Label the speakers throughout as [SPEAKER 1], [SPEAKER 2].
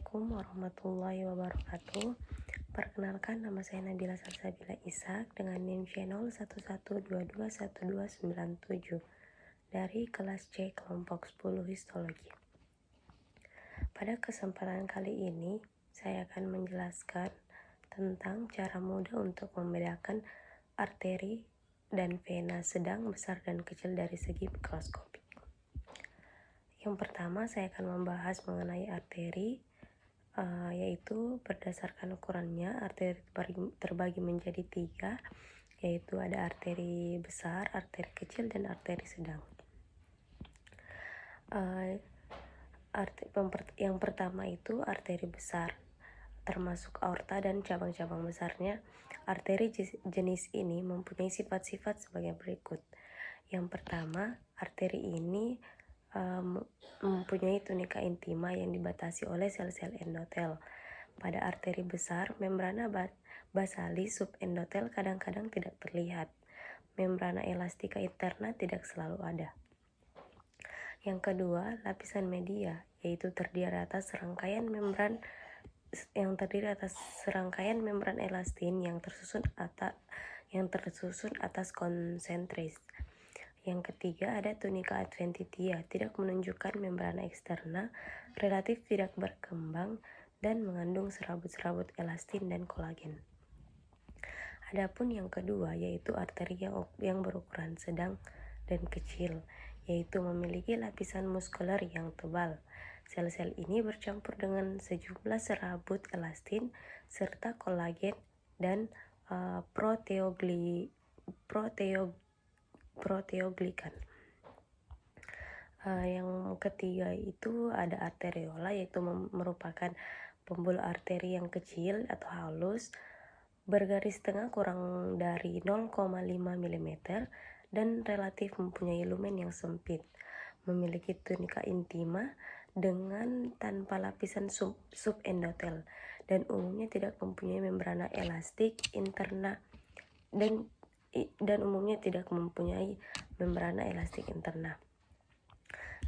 [SPEAKER 1] Assalamualaikum warahmatullahi wabarakatuh. Perkenalkan, nama saya Nabila Salsabila Ishak dengan NIM channel 112212997 dari kelas C kelompok 10 histologi. Pada kesempatan kali ini, saya akan menjelaskan tentang cara mudah untuk membedakan arteri dan vena sedang, besar, dan kecil dari segi mikroskopik. Yang pertama, saya akan membahas mengenai arteri, yaitu berdasarkan ukurannya, arteri terbagi menjadi 3, yaitu ada arteri besar, arteri kecil, dan arteri sedang. Yang pertama itu arteri besar, termasuk aorta dan cabang-cabang besarnya. Arteri jenis ini mempunyai sifat-sifat sebagai berikut. Yang pertama, arteri ini mempunyai tunika intima yang dibatasi oleh sel-sel endotel. Pada arteri besar, membrana basali subendotel kadang-kadang tidak terlihat. Membrana elastika interna tidak selalu ada. Yang kedua, lapisan media, yaitu terdiri atas serangkaian membran elastin yang tersusun atas konsentris. Yang ketiga, ada tunika adventitia, tidak menunjukkan membrana eksterna, relatif tidak berkembang, dan mengandung serabut-serabut elastin dan kolagen. Adapun yang kedua, yaitu arteri yang berukuran sedang dan kecil, yaitu memiliki lapisan muskuler yang tebal. Sel-sel ini bercampur dengan sejumlah serabut elastin serta kolagen dan proteoglikan. Yang ketiga itu ada arteriola, yaitu merupakan pembuluh arteri yang kecil atau halus, bergaris tengah kurang dari 0,5 mm dan relatif mempunyai lumen yang sempit, memiliki tunika intima dengan tanpa lapisan subendotel, dan umumnya tidak mempunyai membrana elastik interna dan umumnya tidak mempunyai membrana elastik interna.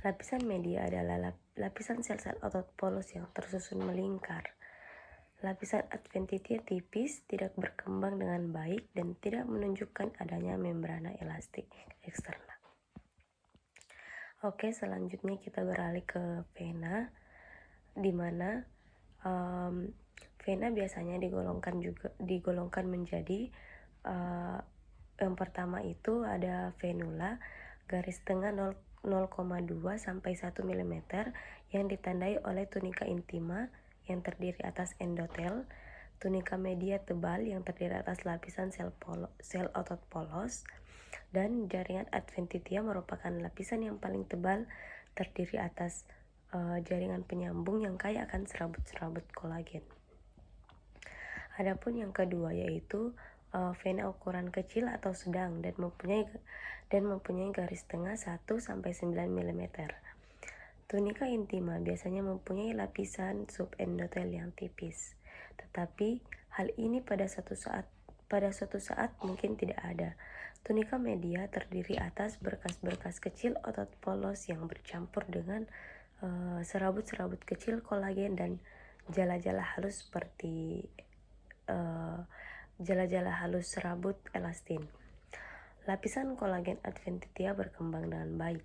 [SPEAKER 1] Lapisan media adalah lapisan sel-sel otot polos yang tersusun melingkar. Lapisan adventitia tipis, tidak berkembang dengan baik, dan tidak menunjukkan adanya membrana elastik eksterna. Oke, selanjutnya kita beralih ke vena, di mana vena biasanya digolongkan menjadi yang pertama itu ada venula, garis tengah 0,2 sampai 1 mm yang ditandai oleh tunika intima yang terdiri atas endotel, tunika media tebal yang terdiri atas lapisan sel otot polos, dan jaringan adventitia merupakan lapisan yang paling tebal terdiri atas jaringan penyambung yang kaya akan serabut-serabut kolagen. Adapun yang kedua yaitu vena ukuran kecil atau sedang dan mempunyai garis tengah 1 sampai 9 mm. Tunika intima biasanya mempunyai lapisan subendotel yang tipis, tetapi hal ini pada suatu saat mungkin tidak ada. Tunika media terdiri atas berkas-berkas kecil otot polos yang bercampur dengan serabut-serabut kecil kolagen dan jala-jala halus seperti jala-jala halus serabut elastin. Lapisan kolagen adventitia berkembang dengan baik.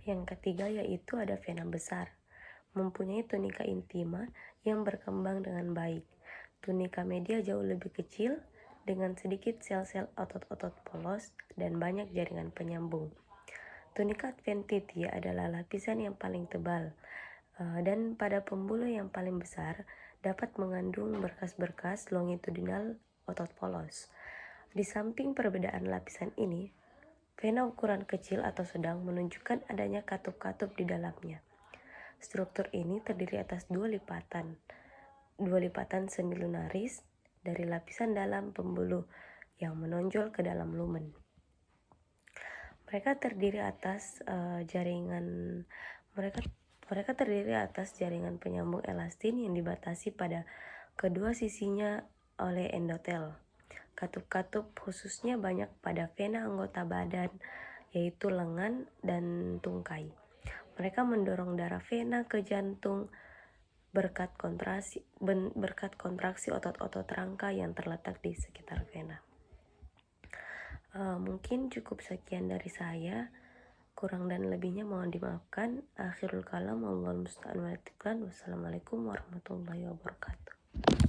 [SPEAKER 1] Yang ketiga yaitu ada vena besar, mempunyai tunika intima yang berkembang dengan baik. Tunika media jauh lebih kecil dengan sedikit sel-sel otot-otot polos dan banyak jaringan penyambung. Tunika adventitia adalah lapisan yang paling tebal dan pada pembuluh yang paling besar dapat mengandung berkas-berkas longitudinal otot polos. Di samping perbedaan lapisan ini, vena ukuran kecil atau sedang menunjukkan adanya katup-katup di dalamnya. Struktur ini terdiri atas dua lipatan semi lunaris dari lapisan dalam pembuluh yang menonjol ke dalam lumen. Mereka terdiri atas jaringan penyambung elastin yang dibatasi pada kedua sisinya oleh endotel. Katup-katup khususnya banyak pada vena anggota badan, yaitu lengan dan tungkai. Mereka mendorong darah vena ke jantung berkat kontraksi otot-otot rangka yang terletak di sekitar vena. Mungkin cukup sekian dari saya. Kurang dan lebihnya mohon dimaafkan. Akhirul kalam, wallahul musta'an. Wassalamualaikum warahmatullahi wabarakatuh.